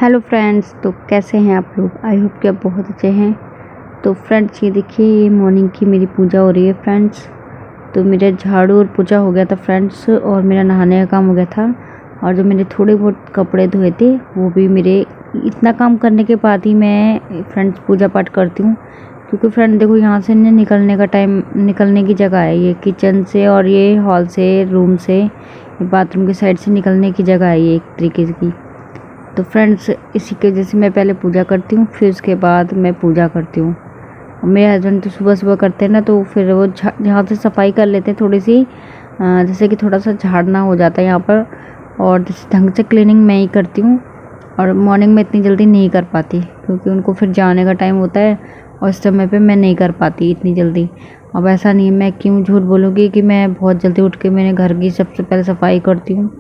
Hello friends, तो कैसे हैं आप लोग। आई होप कि आप बहुत अच्छे हैं। तो फ्रेंड्स, ये देखिए, ये मॉर्निंग की मेरी पूजा हो रही है फ्रेंड्स। तो मेरा झाड़ू और पूजा हो गया था फ्रेंड्स, और मेरा नहाने का काम हो गया था। और जो मैंने थोड़े बहुत कपड़े धोए थे वो भी मेरे, इतना काम करने के बाद ही मैं फ्रेंड्स पूजा पाठ करती हूँ। क्योंकि फ्रेंड देखो, यहाँ से निकलने का टाइम, निकलने की जगह है ये, किचन से और ये हॉल से, रूम से, बाथरूम के साइड से निकलने की जगह है ये एक तरीके की। तो फ्रेंड्स, इसी के वजह से मैं पहले पूजा करती हूँ, फिर उसके बाद मैं पूजा करती हूँ। मेरे हस्बैंड तो सुबह सुबह करते हैं ना, तो फिर वो यहाँ से सफाई कर लेते हैं थोड़ी सी, जैसे कि थोड़ा सा झाड़ना हो जाता है यहाँ पर। और जैसे ढंग से क्लीनिंग मैं ही करती हूँ। और मॉर्निंग में इतनी जल्दी नहीं कर पाती, क्योंकि उनको फिर जाने का टाइम होता है और इस समय पे मैं नहीं कर पाती इतनी जल्दी। अब ऐसा नहीं, मैं क्यों झूठ बोलूँगी कि मैं बहुत जल्दी उठ के मैंने घर की सबसे पहले सफाई करती हूँ।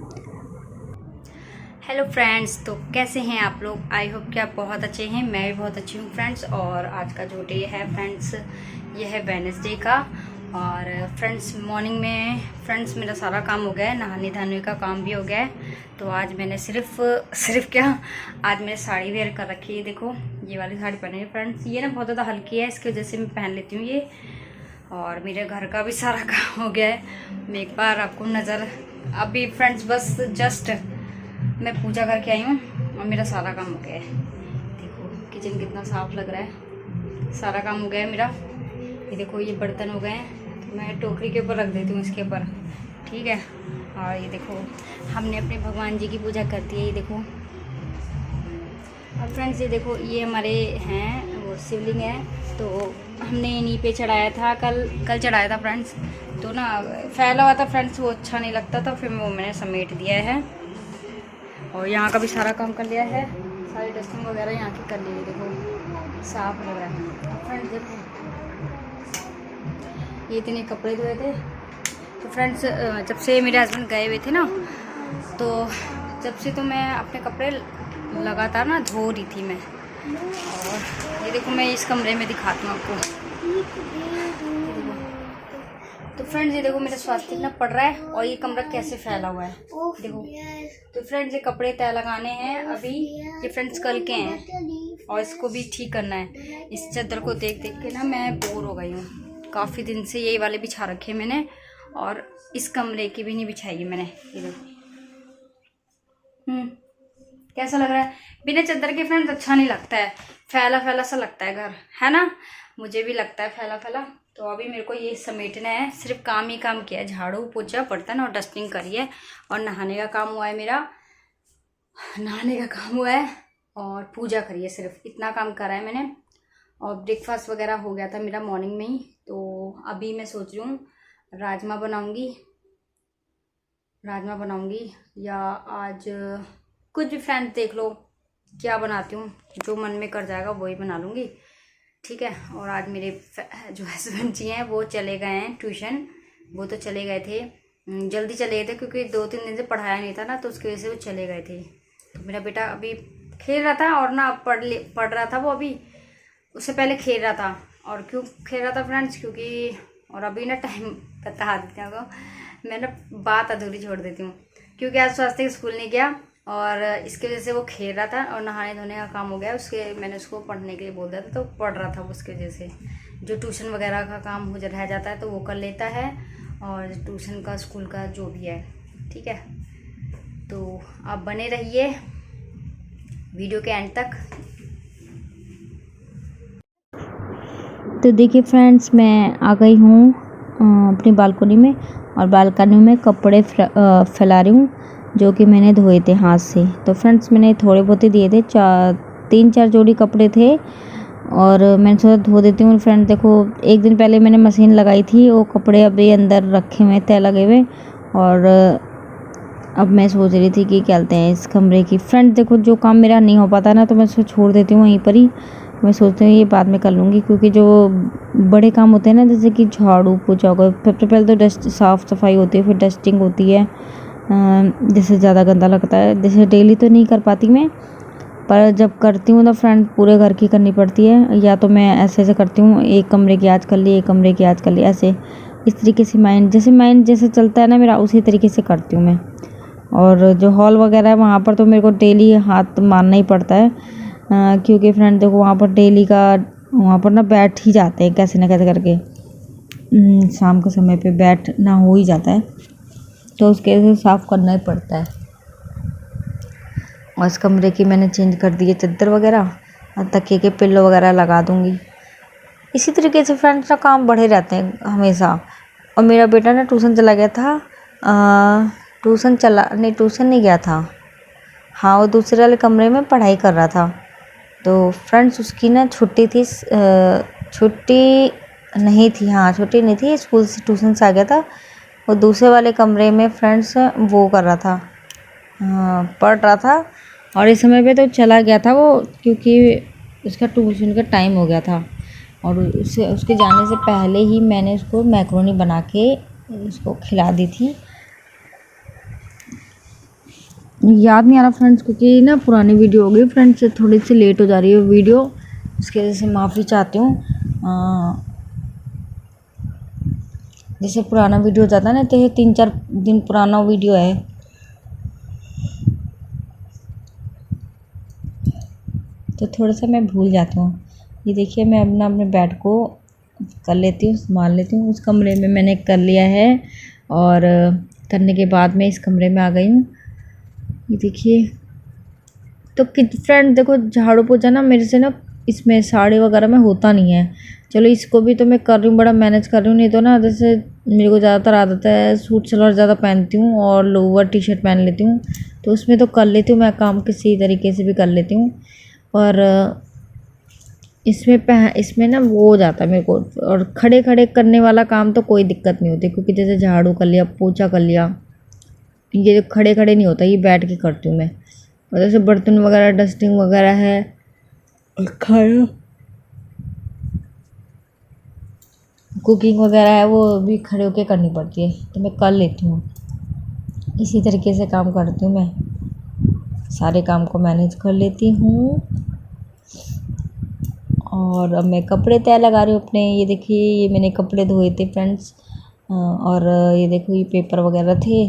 हेलो फ्रेंड्स, तो कैसे हैं आप लोग। आई होप कि आप बहुत अच्छे हैं। मैं भी बहुत अच्छी हूँ फ्रेंड्स। और आज का जो डे है फ्रेंड्स, ये है वेडनेसडे का। और फ्रेंड्स, मॉर्निंग में फ्रेंड्स मेरा सारा काम हो गया है, नहाने धोने का काम भी हो गया है। तो आज मैंने सिर्फ क्या, आज मैंने साड़ी वेयर कर रखी है। देखो, ये वाली साड़ी पहनी है फ्रेंड्स। ये ना बहुत ज़्यादा हल्की है, इसकी वजह से मैं पहन लेती हूँ ये। और मेरे घर का भी सारा काम हो गया है। मैं एक बार आपको नज़र, अभी फ्रेंड्स बस जस्ट मैं पूजा करके आई हूँ और मेरा सारा काम हो गया है। देखो किचन कितना साफ़ लग रहा है, सारा काम हो गया है मेरा। ये देखो, ये बर्तन हो गए हैं, तो मैं टोकरी के ऊपर रख देती हूँ, इसके ऊपर, ठीक है। और ये देखो, हमने अपने भगवान जी की पूजा कर दी है। ये देखो, और फ्रेंड्स ये देखो, ये हमारे हैं वो शिवलिंग है, तो हमने इन्हीं पे चढ़ाया था, कल चढ़ाया था फ्रेंड्स। तो ना फैला हुआ था फ्रेंड्स, वो अच्छा नहीं लगता था, फिर वो मैंने समेट दिया है। और यहाँ का भी सारा काम कर लिया है, सारी डस्टिंग वगैरह यहाँ की कर ली है। देखो साफ लग रहा है फ्रेंड्स। देखो, ये इतने कपड़े धोए थे। तो फ्रेंड्स, जब से मेरे हस्बैंड गए हुए थे ना, तो जब से तो मैं अपने कपड़े लगातार ना धो रही थी मैं। और ये देखो, मैं इस कमरे में दिखाती हूँ आपको। तो फ्रेंड्स, ये देखो मेरा स्वास्थ्य कितना पड़ रहा है और ये कमरा कैसे फैला हुआ है, देखो। तो फ्रेंड्स, ये कपड़े तय लगाने हैं अभी, ये फ्रेंड्स कल के हैं, और इसको भी ठीक करना है। इस चादर को देख देख के ना मैं बोर हो गई हूँ। काफ़ी दिन से यही वाले बिछा रखे मैंने, और इस कमरे की भी नहीं बिछाई मैंने। ये देखो, कैसा लग रहा है बिना चादर के फ्रेंड्स। अच्छा नहीं लगता है, फैला फैला सा लगता है घर, है ना। मुझे भी लगता है फैला फैला। तो अभी मेरे को ये समेटना है, सिर्फ काम ही काम किया है, झाड़ू पोछा बर्तन और डस्टिंग करी है। और नहाने का काम हुआ है मेरा, नहाने का काम हुआ है, और पूजा करी है, सिर्फ इतना काम करा है मैंने। और ब्रेकफास्ट वगैरह हो गया था मेरा मॉर्निंग में ही। तो अभी मैं सोच रही हूँ राजमा बनाऊँगी, या आज कुछ भी फ्रेंड्स देख लो क्या बनाती हूँ, जो मन में कर जाएगा वही बना लूँगी, ठीक है। और आज मेरे जो हस्बैंड जी हैं वो चले गए हैं ट्यूशन। वो तो चले गए थे, जल्दी चले गए थे, क्योंकि 2-3 दिन से पढ़ाया नहीं था ना, तो उसकी वजह से वो चले गए थे। तो मेरा बेटा अभी खेल रहा था, और ना पढ़ रहा था वो, अभी उससे पहले खेल रहा था। और क्यों खेल रहा था फ्रेंड्स, क्योंकि, और अभी ना टाइम बता देती हूँ, तो मैं ना बात अधूरी छोड़ देती हूँ, क्योंकि आज स्वास्थ्य स्कूल नहीं गया, और इसकी वजह से वो खेल रहा था। और नहाने धोने का काम हो गया उसके, मैंने उसको पढ़ने के लिए बोल दिया था, तो पढ़ रहा था उसकी वजह से। जो ट्यूशन वगैरह का काम हो रह जाता है तो वो कर लेता है, और ट्यूशन का, स्कूल का जो भी है, ठीक है। तो आप बने रहिए वीडियो के एंड तक। तो देखिए फ्रेंड्स, मैं आ गई हूँ अपनी बालकनी में, और बालकनी में कपड़े फैला रही हूँ, जो कि मैंने धोए थे हाथ से। तो फ्रेंड्स, मैंने थोड़े बहुत ही दिए थे, 3-4 जोड़ी कपड़े थे, और मैंने सोचा धो देती हूँ। फ्रेंड देखो, एक दिन पहले मैंने मशीन लगाई थी, वो कपड़े अभी अंदर रखे हुए, तय लगे हुए। और अब मैं सोच रही थी कि क्या कहते हैं इस कमरे की। फ्रेंड देखो, जो काम मेरा नहीं हो पाता ना, तो मैं उसको छोड़ देती हूँ वहीं पर ही। मैं सोचती हूँ ये बाद में कर लूँगी, क्योंकि जो बड़े काम होते हैं ना, जैसे कि झाड़ू पोछा होगा, सबसे पहले तो साफ़ सफाई होती है, फिर डस्टिंग होती है। जैसे ज़्यादा गंदा लगता है, जैसे डेली तो नहीं कर पाती मैं, पर जब करती हूँ तो फ्रेंड पूरे घर की करनी पड़ती है। या तो मैं ऐसे करती हूँ, एक कमरे की आज कर ली, एक कमरे की आज कर ली, ऐसे इस तरीके से माइंड जैसे चलता है ना मेरा, उसी तरीके से करती हूँ मैं। और जो हॉल वगैरह है वहाँ पर तो मेरे को डेली हाथ मारना ही पड़ता है, क्योंकि फ्रेंड देखो वहाँ पर डेली का वहाँ पर ना बैठ ही जाते हैं कैसे ना कैसे करके, शाम के समय पे बैठना हो ही जाता है, तो उसके लिए साफ़ करना ही पड़ता है। और इस कमरे की मैंने चेंज कर दी है चादर वगैरह, और तकिए के पिल्लो वगैरह लगा दूँगी। इसी तरीके से फ्रेंड्स ना काम बढ़े रहते हैं हमेशा। और मेरा बेटा ना ट्यूशन चला गया था, ट्यूशन नहीं गया था, हाँ वो दूसरे वाले कमरे में पढ़ाई कर रहा था। तो फ्रेंड्स उसकी ना छुट्टी थी, छुट्टी नहीं थी, हाँ छुट्टी नहीं थी, स्कूल से ट्यूशन से आ गया था। वो दूसरे वाले कमरे में फ्रेंड्स वो कर रहा था, पढ़ रहा था। और इस समय पे तो चला गया था वो, क्योंकि उसका ट्यूशन का टाइम हो गया था। और उसके जाने से पहले ही मैंने उसको मैक्रोनी बना के उसको खिला दी थी। याद नहीं आ रहा फ्रेंड्स, क्योंकि ना पुरानी वीडियो हो गई फ्रेंड्स, से थोड़ी सी लेट हो जा रही है वीडियो, इसके वजह से माफ़ी चाहती हूँ। जैसे पुराना वीडियो हो जाता है ना, तो ये 3-4 दिन पुराना वीडियो है, तो थोड़ा सा मैं भूल जाती हूँ। ये देखिए मैं अपने बेड को कर लेती हूँ, संभाल लेती हूँ। उस कमरे में मैंने कर लिया है, और करने के बाद मैं इस कमरे में आ गई हूँ। ये देखिए, तो फ्रेंड देखो झाड़ू पोछा ना मेरे से ना इसमें साड़ी वगैरह में होता नहीं है। चलो इसको भी तो मैं कर रही हूँ, बड़ा मैनेज कर रही हूँ। नहीं तो ना जैसे मेरे को ज़्यादातर आदत है सूट सलवार ज़्यादा पहनती हूँ और लोअर टी शर्ट पहन लेती हूँ, तो उसमें तो कर लेती हूँ मैं काम किसी तरीके से भी कर लेती हूँ। और इसमें ना वो हो जाता है मेरे को, और खड़े खड़े करने वाला काम तो कोई दिक्कत नहीं होती, क्योंकि जैसे झाड़ू कर लिया, पोछा कर लिया, ये खड़े खड़े नहीं होता, ये बैठ के करती हूँ मैं। और जैसे बर्तन वगैरह डस्टिंग वगैरह है, और खाना कुकिंग वगैरह है, वो भी खड़े होके करनी पड़ती है, तो मैं कर लेती हूँ। इसी तरीके से काम करती हूँ मैं, सारे काम को मैनेज कर लेती हूँ। और अब मैं कपड़े तय लगा रही हूँ अपने। ये देखिए ये मैंने कपड़े धोए थे फ्रेंड्स, और ये देखो ये पेपर वगैरह थे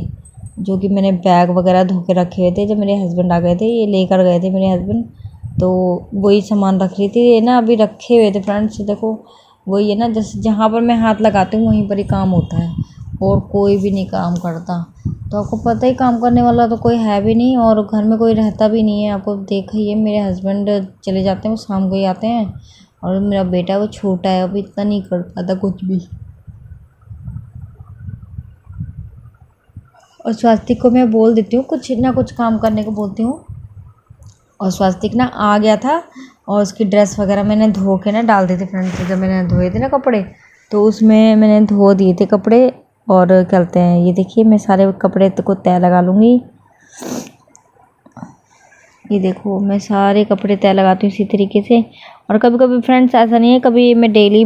जो कि मैंने बैग वगैरह धो के रखे हुए थे। जब मेरे हस्बैंड आ गए थे, ये लेकर गए थे मेरे हस्बैंड, तो वही सामान रख रही थी। ये ना अभी रखे हुए थे फ्रेंड्स, देखो वही है ना, जैसे जहाँ पर मैं हाथ लगाती हूँ वहीं पर ही काम होता है, और कोई भी नहीं काम करता। तो आपको पता ही काम करने वाला तो कोई है भी नहीं, और घर में कोई रहता भी नहीं है। आपको देखा ही है, मेरे हस्बैंड चले जाते हैं, वो शाम को ही आते हैं, और मेरा बेटा वो छोटा है, अभी इतना नहीं कर पाता कुछ भी। और स्वास्तिक को मैं बोल देती हूँ कुछ ना कुछ काम करने को बोलती हूँ। और स्वास्तिक ना आ गया था, और उसकी ड्रेस वगैरह मैंने धो के ना डाल दी थी फ्रेंड्स। जब मैंने धोए थे ना कपड़े, तो उसमें मैंने धो दिए थे कपड़े। और करते हैं, ये देखिए मैं सारे कपड़े को तय लगा लूँगी। ये देखो मैं सारे कपड़े तय लगाती हूँ इसी तरीके से। और कभी कभी फ्रेंड्स ऐसा नहीं है, कभी मैं डेली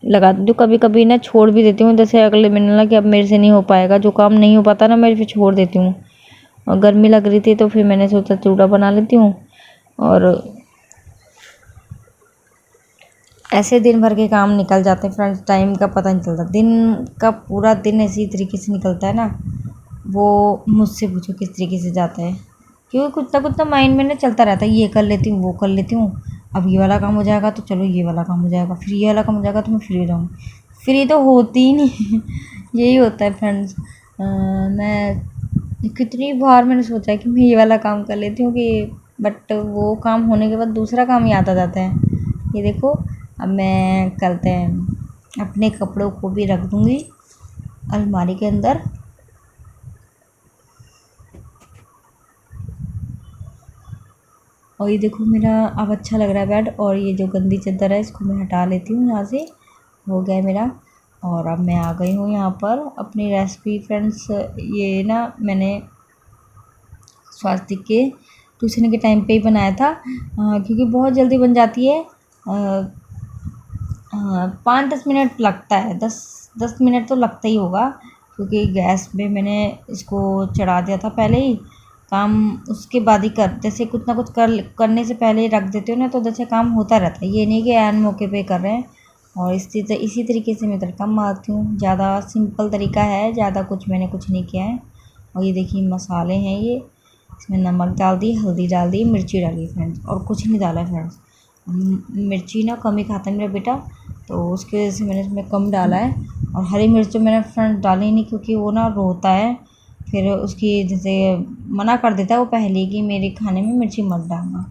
लगाती हूँ, कभी कभी ना छोड़ भी देती हूँ। जैसे अगले महीने ना कि अब मेरे से नहीं हो पाएगा, जो काम नहीं हो पाता ना मैं फिर छोड़ देती हूँ। और गर्मी लग रही थी तो फिर मैंने सोचा चूड़ा बना लेती हूँ। और ऐसे दिन भर के काम निकल जाते हैं फ्रेंड्स, टाइम का पता नहीं चलता। दिन का पूरा दिन इसी तरीके से निकलता है ना, वो मुझसे पूछो किस तरीके से जाता है, क्योंकि कुछ ना माइंड में ना चलता रहता है, ये कर लेती हूँ वो कर लेती हूँ। अब ये वाला काम हो जाएगा तो चलो ये वाला काम हो जाएगा, फिर ये वाला काम हो जाएगा तो मैं फ्री हो जाऊँगी। फ्री तो होती ही नहीं यही होता है फ्रेंड्स। मैं कितनी बार मैंने सोचा है कि मैं ये वाला काम कर लेती हूँ कि, बट वो काम होने के बाद दूसरा काम याद आ जाता है। ये देखो अब मैं करते हैं, अपने कपड़ों को भी रख दूँगी अलमारी के अंदर। और ये देखो मेरा अब अच्छा लग रहा है बेड। और ये जो गंदी चादर है इसको मैं हटा लेती हूँ यहाँ से, हो गया मेरा। और अब मैं आ गई हूँ यहाँ पर अपनी रेसिपी फ्रेंड्स। ये ना मैंने स्वास्तिक के ट्यूशन के टाइम पे ही बनाया था, क्योंकि बहुत जल्दी बन जाती है। 5-10 मिनट लगता है, 10 मिनट तो लगता ही होगा, क्योंकि गैस पे मैंने इसको चढ़ा दिया था पहले ही। काम उसके बाद ही कर, जैसे कुछ ना कुछ करने से पहले ही रख देते हो ना, तो जैसे काम होता रहता है, ये नहीं कि ऐन मौके पे कर रहे हैं। और इसी तरीके से मैं तड़का मारती हूँ। ज़्यादा सिंपल तरीका है, ज़्यादा कुछ मैंने कुछ नहीं किया है। और ये देखिए मसाले हैं ये, इसमें नमक डाल दी, हल्दी डाल दी, मिर्ची डाली फ्रेंड्स, और कुछ नहीं डाला है फ्रेंड्स। मिर्ची ना कम ही खाता है मेरा बेटा, तो उसकी वजह से मैंने इसमें कम डाला है। और हरी मिर्च तो मैंने फ्रेंड डाली नहीं, क्योंकि वो ना रोता है, फिर उसकी जैसे मना कर देता है वो पहले कि मेरे खाने में मिर्ची मत डालना।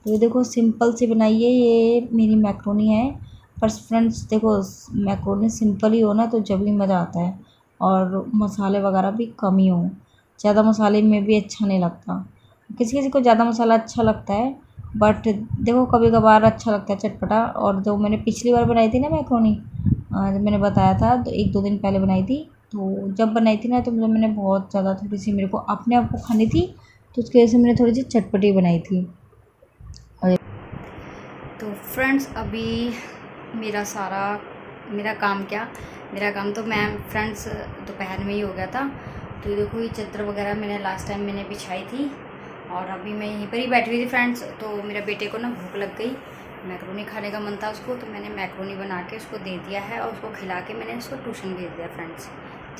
तो ये देखो सिंपल सी बनाई है, ये मेरी मैक्रोनी है। पर फ्रेंड्स देखो, मैक्रोनी सिंपल ही हो ना तो जब भी मज़ा आता है, और मसाले वगैरह भी कम ही हो, ज़्यादा मसाले में भी अच्छा नहीं लगता। किसी किसी को ज़्यादा मसाला अच्छा लगता है, बट देखो कभी कभार अच्छा लगता है चटपटा। और जो मैंने पिछली बार बनाई थी ना मैक्रोनी, जब मैंने बताया था तो 1-2 दिन पहले बनाई थी, तो जब बनाई थी ना तो मतलब मैंने बहुत ज़्यादा थोड़ी सी मेरे को अपने आप को खानी थी, तो उसकी वजह से मैंने थोड़ी सी चटपटी बनाई थी। तो फ्रेंड्स अभी मेरा काम तो मैं फ्रेंड्स दोपहर में ही हो गया था। तो ये देखो ये चादर वगैरह मैंने लास्ट टाइम मैंने बिछाई थी, और अभी मैं यहीं पर ही बैठी हुई थी फ्रेंड्स। तो मेरे बेटे को ना भूख लग गई, मैक्रोनी खाने का मन था उसको, तो मैंने मैक्रोनी बना के उसको दे दिया है, और उसको खिला के मैंने उसको ट्यूशन भेज दिया फ्रेंड्स,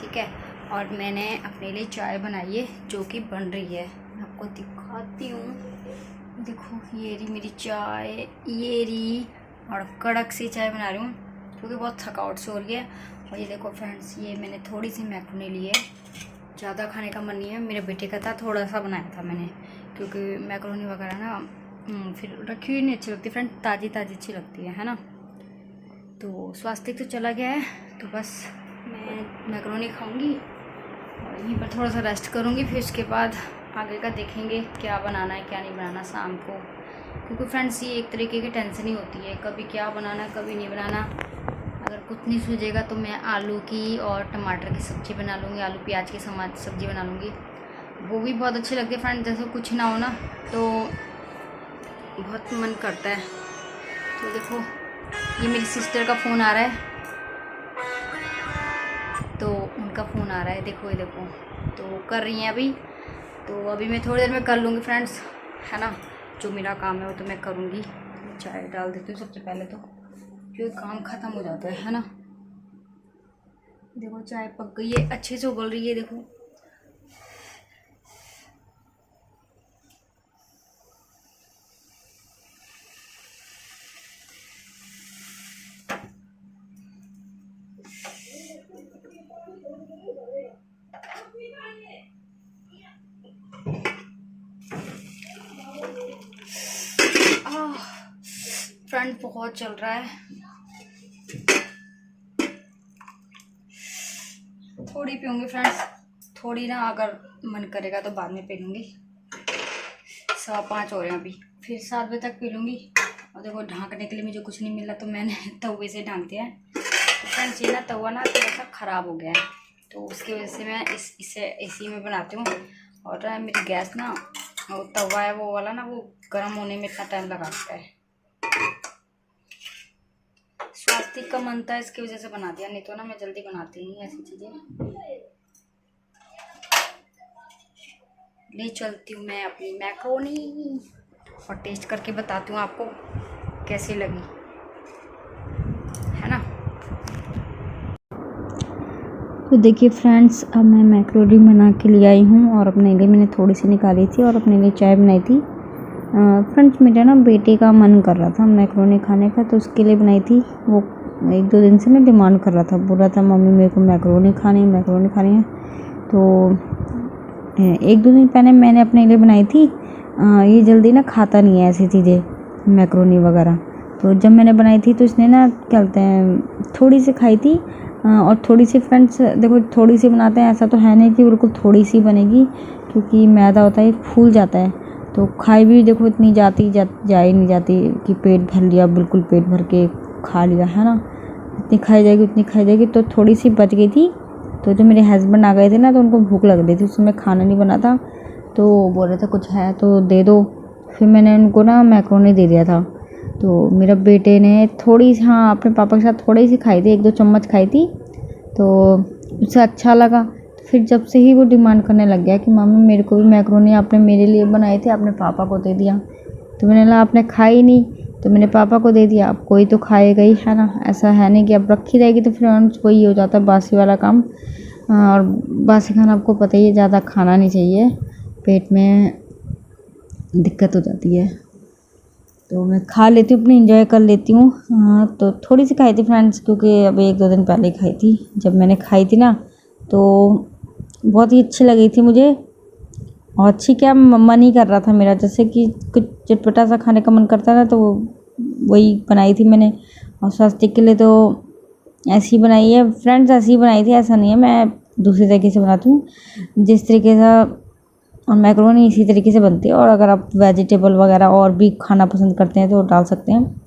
ठीक है। और मैंने अपने लिए चाय बनाई है जो कि बन रही है, मैं आपको दिखाती हूँ। देखो ये रही मेरी चाय, ये रही, और कड़क सी चाय बना रही हूँ क्योंकि बहुत थकावट से हो रही है। और ये देखो फ्रेंड्स, ये मैंने थोड़ी सी मैक्रोनी ली है, ज़्यादा खाने का मन नहीं है। मेरे बेटे का था, थोड़ा सा बनाया था मैंने, क्योंकि मैक्रोनी वगैरह ना फिर रखी हुई नहीं अच्छी लगती फ्रेंड, ताज़ी ताज़ी अच्छी लगती है ना। तो स्वास्थ्य तो चला गया है, तो बस मैं मैक्रोनी खाऊंगी और यहीं पर थोड़ा सा रेस्ट करूंगी, फिर उसके बाद आगे का देखेंगे क्या बनाना है क्या नहीं बनाना शाम को। क्योंकि फ्रेंड्स ये एक तरीके की टेंशन ही होती है, कभी क्या बनाना कभी नहीं बनाना। अगर कुछ नहीं सूझेगा तो मैं आलू की और टमाटर की सब्ज़ी बना लूँगी, आलू प्याज की सब्ज़ी बना लूँगी, वो भी बहुत अच्छी लगती है फ्रेंड। जैसे कुछ ना हो ना तो बहुत मन करता है। तो देखो ये मेरी सिस्टर का फ़ोन आ रहा है, तो उनका फ़ोन आ रहा है, देखो ये देखो, तो कर रही हैं अभी। तो अभी मैं थोड़ी देर में कर लूँगी फ्रेंड्स, है ना। जो मेरा काम है वो तो मैं करूँगी। चाय डाल देती हूँ सबसे पहले तो, क्योंकि काम ख़त्म हो जाता है ना। देखो चाय पक गई है, अच्छे से उबल रही है, देखो। फ्रेंड बहुत चल रहा है, थोड़ी पीऊँगी फ्रेंड्स, थोड़ी ना, अगर मन करेगा तो बाद में पी लूँगी। 5:15 हो रहे हैं अभी, फिर 7 बजे तक पी लूँगी। और देखो ढाँकने के लिए मुझे कुछ नहीं मिला, तो मैंने तवे से ढाँक दिया है। तो फ्रेंड्स ये ना तवा ना थोड़ा सा ख़राब हो गया है, तो उसकी वजह से मैं इसे इसी में बनाती हूँ। और मेरी गैस ना, वो तवा है वो वाला ना, वो गर्म होने में इतना टाइम लगाता है। स्वास्थ्य का मन था, इसकी वजह से बना दिया, नहीं तो ना मैं जल्दी बनाती नहीं ऐसी चीज़ें। ले चलती हूँ मैं अपनी मैक्रोनी और टेस्ट करके बताती हूँ आपको कैसी लगी, है ना। तो देखिए फ्रेंड्स, अब मैं मैक्रोनी बना के ले आई हूँ, और अपने लिए मैंने थोड़ी सी निकाली थी और अपने लिए चाय बनाई थी। फ्रेंड्स मेरा ना बेटे का मन कर रहा था मैक्रोनी खाने का, तो उसके लिए बनाई थी। वो 1-2 दिन से ना डिमांड कर रहा था, बोल रहा था मम्मी मेरे को मैक्रोनी खानी है। तो 1-2 दिन पहले मैंने अपने लिए बनाई थी। ये जल्दी ना खाता नहीं है ऐसी चीज़ें मैक्रोनी वगैरह। तो जब मैंने बनाई थी तो इसने ना क्या कहते हैं थोड़ी सी खाई थी। और थोड़ी सी फ्रेंड्स देखो, थोड़ी सी बनाते हैं, ऐसा तो है नहीं कि बिल्कुल थोड़ी सी बनेगी, क्योंकि मैदा होता है फूल जाता है। तो खाई भी देखो इतनी जा ही नहीं जाती कि पेट भर लिया, बिल्कुल पेट भर के खा लिया, है ना। इतनी खाई जाएगी, तो थोड़ी सी बच गई थी। तो जो मेरे हस्बैंड आ गए थे ना, तो उनको भूख लग रही थी, उसमें खाना नहीं बना था, तो बोल रहे थे कुछ है तो दे दो। फिर मैंने उनको ना मैक्रोनी दे दिया था। तो मेरे बेटे ने थोड़ी सी, हाँ अपने पापा के साथ थोड़ी सी खाई थी, 1-2 चम्मच खाई थी, तो उसे अच्छा लगा। तो फिर जब से ही वो डिमांड करने लग गया कि मम्मी मेरे को भी मैक्रोनी आपने मेरे लिए बनाई थी, आपने पापा को दे दिया। तो मैंने कहा आपने खाई नहीं तो मैंने पापा को दे दिया, अब कोई तो खाएगा ही, है ना। ऐसा है नहीं कि अब रखी रहेगी तो फिर वही हो जाता है बासी वाला काम। और बासी खाना आपको पता ही है ज़्यादा खाना नहीं चाहिए, पेट में दिक्कत हो जाती है। तो मैं खा लेती हूँ, अपनी इंजॉय कर लेती हूँ। हाँ, तो थोड़ी सी खाई थी फ्रेंड्स, क्योंकि अभी 1-2 दिन पहले खाई थी। जब मैंने खाई थी ना तो बहुत ही अच्छी लगी थी मुझे, और अच्छी क्या, मन ही कर रहा था मेरा, जैसे कि कुछ चटपटा सा खाने का मन करता है ना, तो वही बनाई थी मैंने। और स्वास्थ्य के लिए तो ऐसी बनाई है फ्रेंड्स, ऐसी बनाई थी, ऐसा नहीं है मैं दूसरी तरीके से बनाती हूँ। जिस तरीके से और मैक्रोनी इसी तरीके से बनती है। और अगर आप वेजिटेबल वगैरह और भी खाना पसंद करते हैं तो डाल सकते हैं।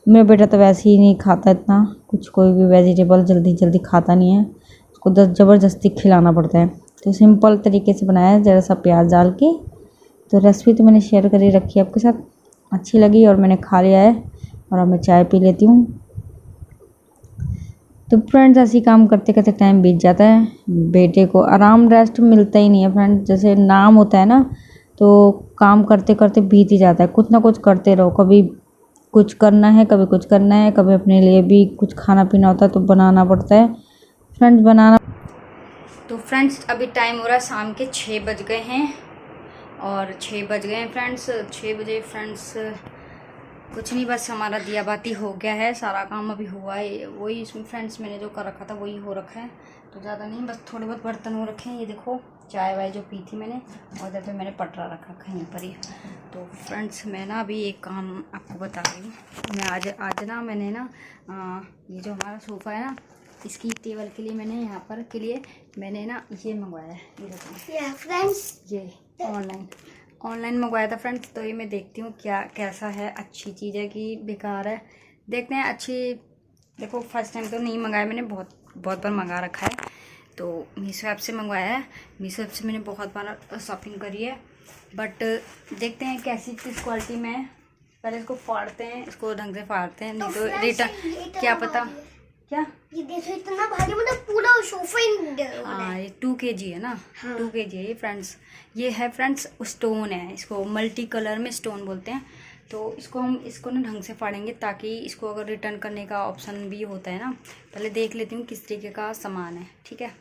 मेरा बेटा तो वैसे ही नहीं खाता इतना कुछ, कोई भी वेजिटेबल जल्दी खाता नहीं है, उसको ज़बरदस्ती खिलाना पड़ता है। तो सिंपल तरीके से बनाया है, ज़रा सा प्याज डाल के। तो रेसिपी तो मैंने शेयर कर ही रखी है आपके साथ, अच्छी लगी और मैंने खा लिया है। और अब मैं चाय पी लेती हूँ। तो फ्रेंड्स ऐसे ही काम करते करते टाइम बीत जाता है, बेटे को आराम रेस्ट मिलता ही नहीं है फ्रेंड्स। जैसे नाम होता है ना, तो काम करते करते बीत ही जाता है, कुछ ना कुछ करते रहो। कभी कुछ करना है, कभी कुछ करना है, कभी अपने लिए भी कुछ खाना पीना होता है तो बनाना पड़ता है फ्रेंड्स, बनाना। तो फ्रेंड्स अभी टाइम हो रहा है शाम के 6 बज गए हैं, और 6 बज गए हैं फ्रेंड्स। 6 बजे फ्रेंड्स कुछ नहीं, बस हमारा दिया बाती हो गया है, सारा काम अभी हुआ है। वही इसमें फ्रेंड्स मैंने जो कर रखा था वही हो रखा है, तो ज़्यादा नहीं, बस थोड़े बहुत बर्तन हो रखे हैं। ये देखो चाय वाय जो पी थी मैंने, और इधर पे मैंने पटरा रखा कहीं पर ही। तो फ्रेंड्स मैं ना अभी एक काम आपको बता रही हूँ। मैं आज ना मैंने ना ये जो हमारा सोफ़ा है ना, इसकी टेबल के लिए मैंने यहाँ पर के लिए मैंने ना ये मंगवाया है। ये देखो फ्रेंड्स, ये ऑनलाइन मंगवाया था फ्रेंड्स। तो ये मैं देखती हूँ क्या कैसा है, अच्छी चीज़ है कि बेकार है, देखते हैं। अच्छी देखो, फर्स्ट टाइम तो नहीं मंगाया मैंने, बहुत बार मंगा रखा है। तो मीशो ऐप से मंगवाया है। मीशो ऐप से मैंने बहुत बार शॉपिंग करी है, बट देखते हैं कैसी किस क्वालिटी में। पहले इसको फाड़ते हैं, इसको ढंग से फाड़ते हैं, नहीं तो रिटर्न क्या पता क्या। ये देखो इतना भारी, मतलब पूरा सोफा ही। हाँ, ये 2 kg है ना। हाँ। 2 kg है ये फ्रेंड्स। ये है फ्रेंड्स स्टोन है, इसको मल्टी कलर में स्टोन बोलते हैं। तो इसको हम इसको ना ढंग से फाड़ेंगे, ताकि इसको अगर रिटर्न करने का ऑप्शन भी होता है ना। पहले देख लेती हूँ किस तरीके का सामान है, ठीक है।